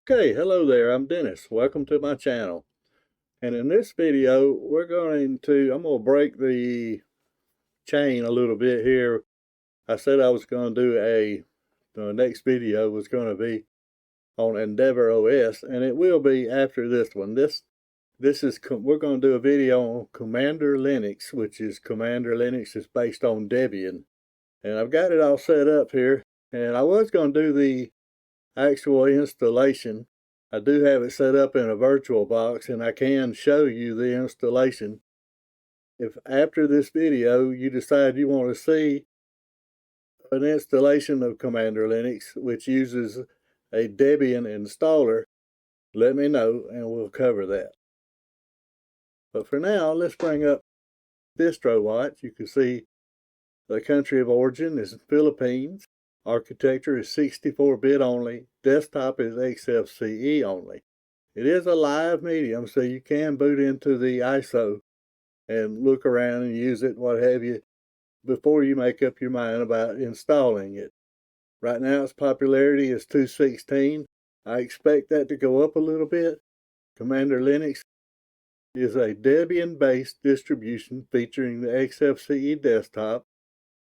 Okay, hello there, I'm Dennis. Welcome to my channel. And in this video, I'm going to break the chain a little bit here. I said I was going to do the next video was going to be on Endeavor OS, and it will be after this one. We're going to do a video on Kumander Linux, which is Kumander Linux is based on Debian. And I've got it all set up here, and I was going to do the actual installation. I do have it set up in a virtual box, and I can show you the installation. If after this video you decide you want to see an installation of Kumander Linux which uses a Debian installer, let me know and we'll cover that. But for now, let's bring up distro watch. You can see the country of origin is Philippines. Architecture is 64-bit only. Desktop is XFCE only. It is a live medium, so you can boot into the ISO and look around and use it, what have you, before you make up your mind about installing it. Right now, its popularity is 216. I expect that to go up a little bit. Kumander Linux is a Debian-based distribution featuring the XFCE desktop.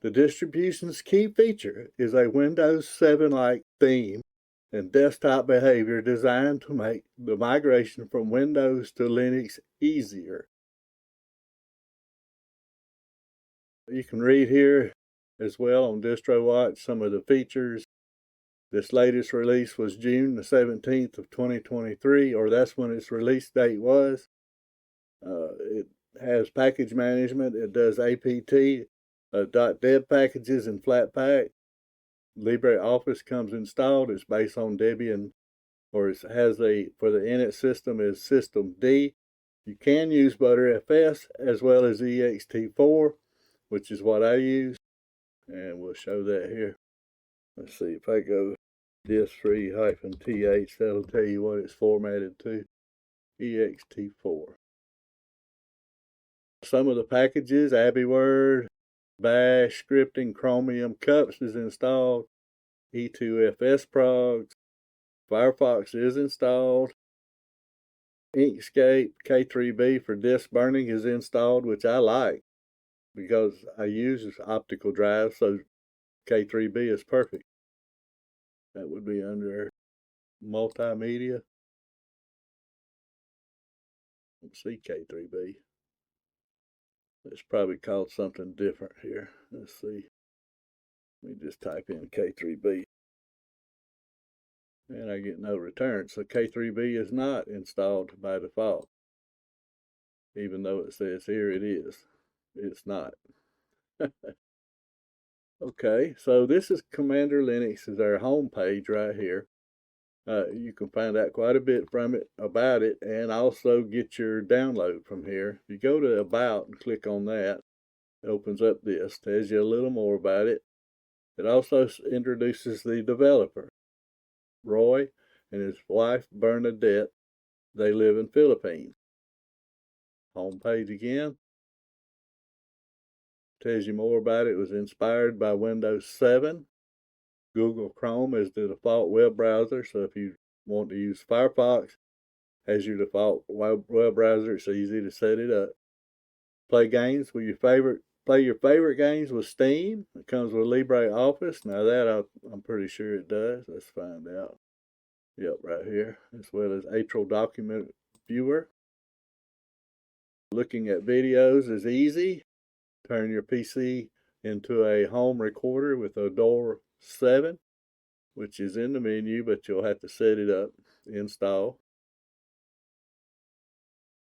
The distribution's key feature is a Windows 7-like theme and desktop behavior designed to make the migration from Windows to Linux easier. You can read here as well on DistroWatch some of the features. This latest release was June the 17th of 2023, or that's when its release date was. It has package management. It does apt, .deb packages and Flatpak. LibreOffice comes installed. It's based on Debian, or it has for the init system is System D. You can use ButterFS as well as ext4, which is what I use, and we'll show that here. Let's see if I go disk3-th, that'll tell you what it's formatted to, ext4. Some of the packages: AbiWord, Bash, scripting, Chromium, Cups is installed, E2FS progs, Firefox is installed, Inkscape K3B for disk burning is installed, which I like because I use optical drives, so K3B is perfect. That would be under multimedia. Let's see, K3B. It's probably called something different here. Let's see. Let me just type in K3B. And I get no return. So K3B is not installed by default. Even though it says here it is. It's not. Okay, so this is Kumander Linux, is our home page right here. You can find out quite a bit about it, and also get your download from here. If you go to About and click on that, it opens up this, tells you a little more about it. It also introduces the developer, Roy, and his wife, Bernadette. They live in Philippines. Home page again. Tells you more about it. It was inspired by Windows 7. Google Chrome is the default web browser, so if you want to use Firefox as your default web browser, it's easy to set it up. Play games with your favorite games with Steam. It comes with LibreOffice. Now that I'm pretty sure it does. Let's find out. Yep, right here, as well as Atrial Document Viewer. Looking at videos is easy. Turn your PC into a home recorder with Odor 7, which is in the menu, but you'll have to set it up, install.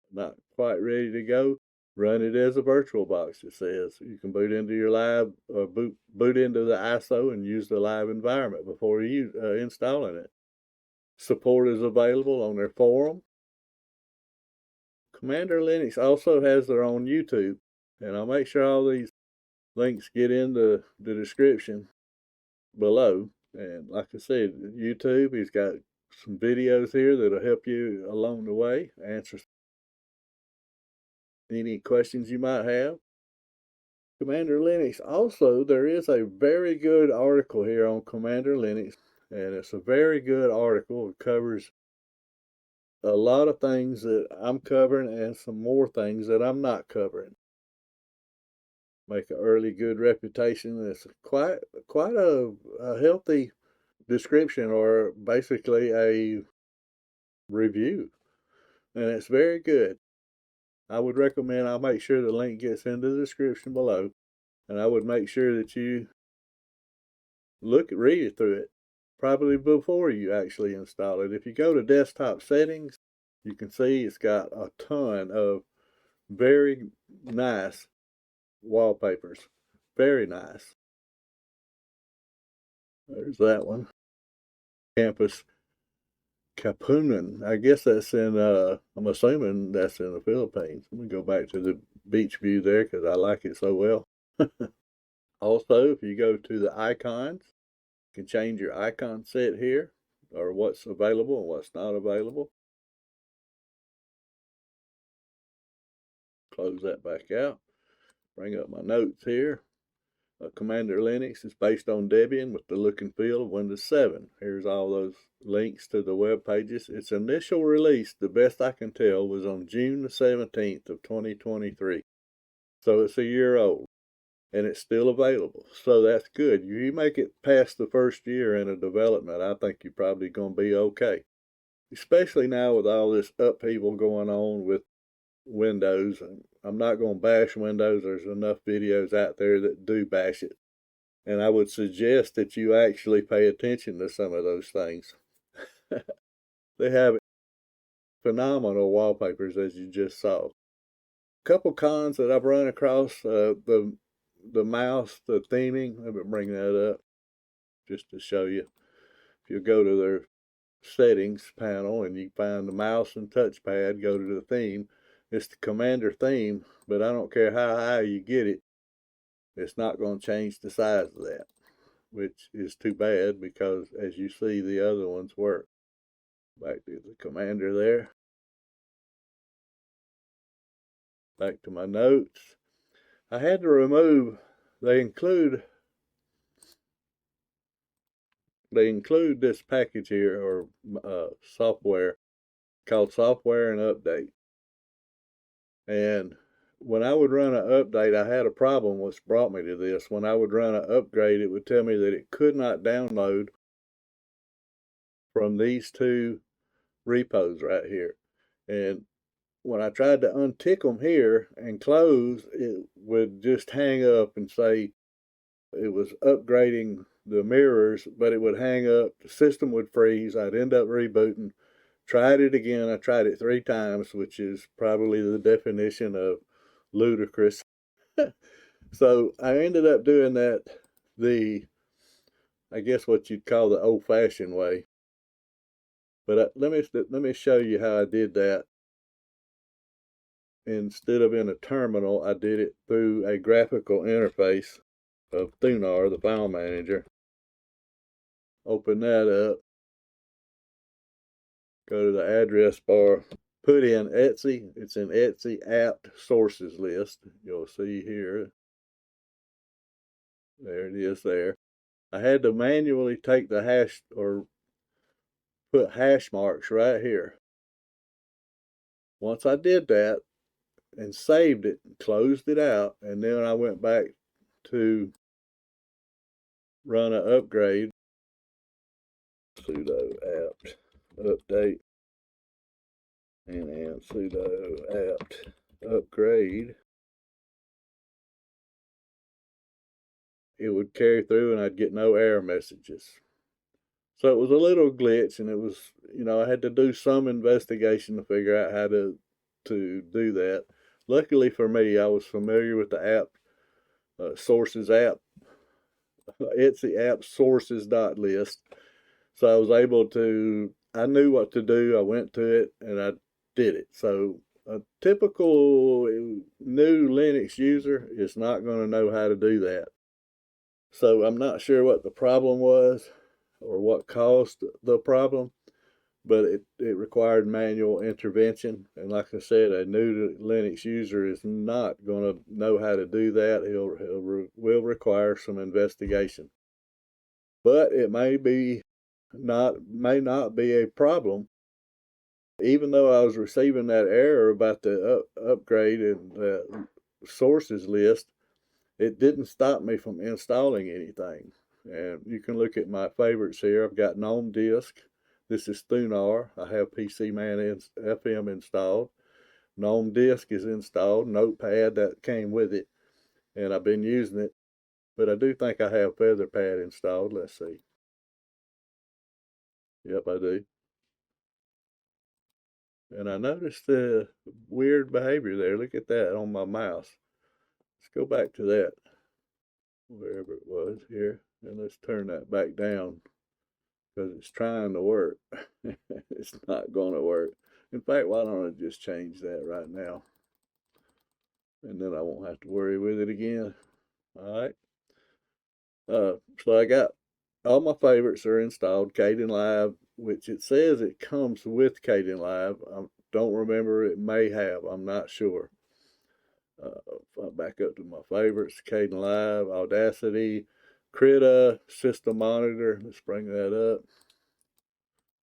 Not quite ready to go. Run it as a virtual box, it says. You can boot into your live, or boot into the ISO and use the live environment before you installing it. Support is available on their forum. Kumander Linux also has their own YouTube, and I'll make sure all these links get in the description below. And like I said, YouTube, he's got some videos here that'll help you along the way, answer any questions you might have. Kumander Linux. Also, there is a very good article here on Kumander Linux and it's a very good article. It covers a lot of things that I'm covering and some more things that I'm not covering. Make an early good reputation. It's quite a healthy description, or basically a review, and it's very good. I would recommend, I'll make sure the link gets into the description below, and I would make sure that you read it through it, probably before you actually install it. If you go to desktop settings, you can see it's got a ton of very nice wallpapers. Very nice. There's that one. Campus Kapunan. I guess that's in, I'm assuming that's in the Philippines. Let me go back to the beach view there because I like it so well. Also, if you go to the icons, you can change your icon set here, or what's available and what's not available. Close that back out. Bring up my notes here. Kumander Linux is based on Debian with the look and feel of Windows 7. Here's all those links to the web pages. Its initial release, the best I can tell, was on June the 17th of 2023. So it's a year old, and it's still available. So that's good. You make it past the first year in a development, I think you're probably going to be okay. Especially now with all this upheaval going on with Windows. I'm not going to bash Windows. There's enough videos out there that do bash it. And I would suggest that you actually pay attention to some of those things. They have phenomenal wallpapers, as you just saw. A couple cons that I've run across, the mouse, the theming. Let me bring that up just to show you. If you go to their settings panel and you find the mouse and touchpad, go to the theme. It's the Kumander theme, but I don't care how high you get it, it's not going to change the size of that, which is too bad because, as you see, the other ones work. Back to the Kumander there. Back to my notes. I had to remove, they include this package here, or software, called Software and Update. And when I would run an update, I had a problem which brought me to this. When I would run an upgrade, it would tell me that it could not download from these two repos right here. And when I tried to untick them here and close, it would just hang up and say it was upgrading the mirrors, but it would hang up, the system would freeze, I'd end up rebooting. Tried it again. I tried it 3 times, which is probably the definition of ludicrous. So I ended up doing that I guess what you'd call the old-fashioned way. But let me show you how I did that. Instead of in a terminal, I did it through a graphical interface of Thunar, the file manager. Open that up. Go to the address bar. Put in Etsy. It's in Etsy apt sources list. You'll see here. There it is there. I had to manually take the hash, or put hash marks right here. Once I did that and saved it, and closed it out, and then I went back to run an upgrade. Sudo apt update and sudo apt upgrade. It would carry through and I'd get no error messages. So it was a little glitch, and it was, I had to do some investigation to figure out how to do that. Luckily for me, I was familiar with the app, sources app, Etsy app sources.list. So I was able to, I knew what to do. I went to it and I did it. So a typical new Linux user is not going to know how to do that. So I'm not sure what the problem was or what caused the problem, but it required manual intervention. And like I said, a new Linux user is not going to know how to do that. Will require some investigation. But it may be may not be a problem. Even though I was receiving that error about the upgrade and the sources list, it didn't stop me from installing anything. And you can look at my favorites here. I've got GNOME Disk. This is Thunar. I have PC Man FM installed. GNOME Disk is installed. Notepad that came with it, and I've been using it. But I do think I have Featherpad installed. Let's see. Yep, I do. And I noticed the weird behavior there. Look at that on my mouse. Let's go back to that, wherever it was here, and let's turn that back down because it's trying to work. It's not going to work. In fact, why don't I just change that right now? And then I won't have to worry with it again. All right. So I got all my favorites are installed. Kdenlive, which it says it comes with Kdenlive. I don't remember. It may have. I'm not sure. If I back up to my favorites, Kdenlive, Audacity, Krita, System Monitor. Let's bring that up.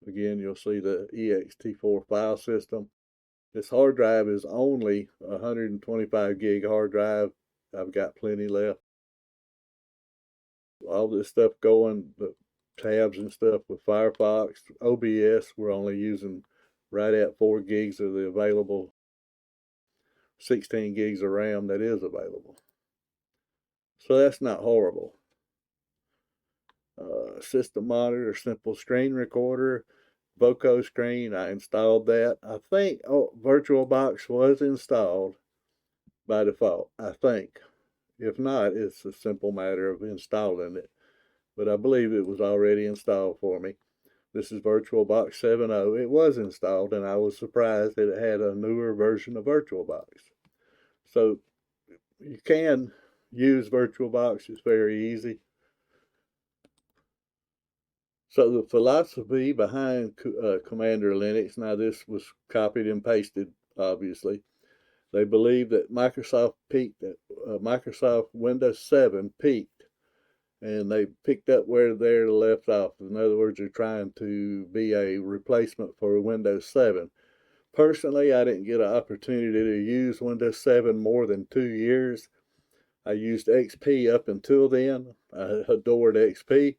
Again, you'll see the ext4 file system. This hard drive is only 125 gig hard drive. I've got plenty left. All this stuff going, the tabs and stuff with Firefox, OBS, we're only using right at 4 gigs of the available 16 gigs of RAM that is available. So that's not horrible. System Monitor, Simple Screen Recorder, Voco Screen, I installed that. I think VirtualBox was installed by default, I think. If not, it's a simple matter of installing it. But I believe it was already installed for me. This is VirtualBox 7.0. It was installed, and I was surprised that it had a newer version of VirtualBox. So you can use VirtualBox. It's very easy. So the philosophy behind Kumander Linux, now this was copied and pasted, obviously. They believe that Microsoft peaked at Microsoft Windows 7 peaked, and they picked up where they left off. In other words, they're trying to be a replacement for Windows 7. Personally, I didn't get an opportunity to use Windows 7 more than 2 years. I used XP up until then. I adored XP.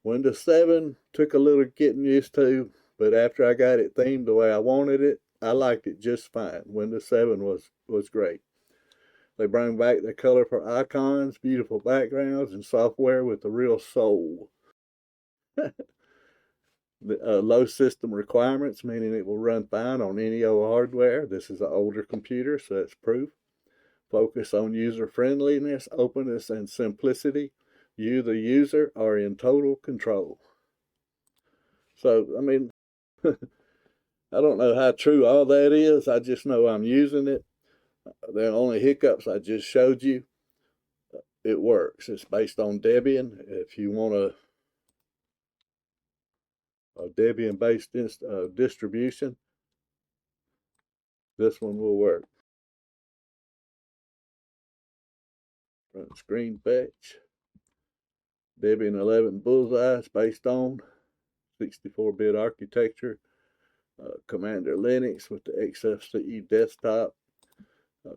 Windows 7 took a little getting used to, but after I got it themed the way I wanted it, I liked it just fine. Windows 7 was great. They bring back the colorful icons, beautiful backgrounds, and software with a real soul. Low system requirements, meaning it will run fine on any old hardware. This is an older computer, so that's proof. Focus on user friendliness, openness, and simplicity. You, the user, are in total control. So, I mean, I don't know how true all that is. I just know I'm using it. The only hiccups I just showed you, it works. It's based on Debian. If you want a Debian-based distribution, this one will work. Front screen fetch. Debian 11 Bullseye is based on 64-bit architecture. Kumander Linux with the XFCE desktop.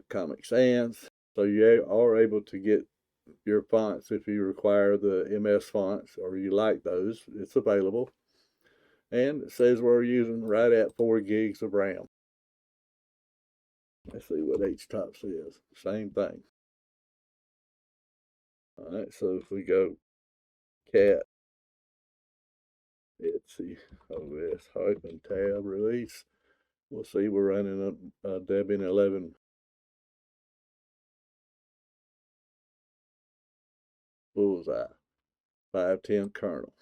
Comic Sans. So you are able to get your fonts if you require the MS fonts or you like those. It's available. And it says we're using right at 4 gigs of RAM. Let's see what HTOP says. Same thing. All right, so if we go cat, Etsy, OS, hyphen tab, release, we'll see we're running a Debian 11 Bullseye, 510 kernel.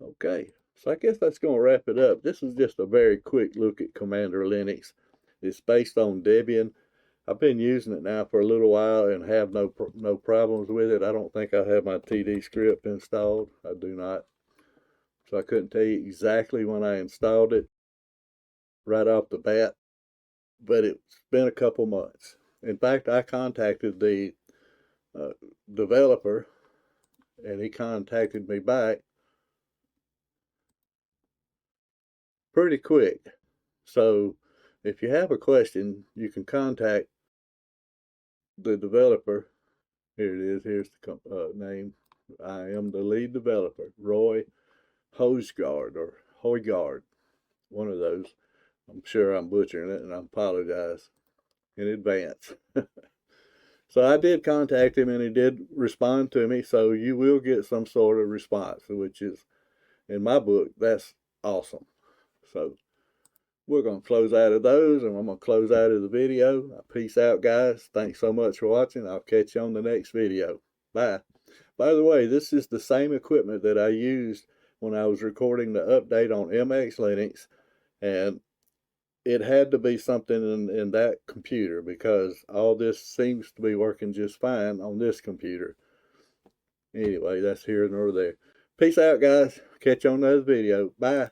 Okay, so I guess that's going to wrap it up. This is just a very quick look at Kumander Linux. It's based on Debian. I've been using it now for a little while and have no problems with it. I don't think I have my TD script installed. I do not. So I couldn't tell you exactly when I installed it right off the bat, but it's been a couple months. In fact, I contacted the developer, and he contacted me back pretty quick. So if you have a question, you can contact the developer. Here it is. Here's the name. I am the lead developer, Roy Hosgaard or Hoygaard, one of those. I'm sure I'm butchering it, and I apologize in advance. So I did contact him, and he did respond to me. So you will get some sort of response, which is, in my book, that's awesome. So we're going to close out of those, and I'm going to close out of the video. Peace out, guys. Thanks so much for watching. I'll catch you on the next video. Bye. By the way, this is the same equipment that I used when I was recording the update on MX Linux, and it had to be something in that computer because all this seems to be working just fine on this computer. Anyway, that's here nor there. Peace out, guys. Catch you on another video. Bye.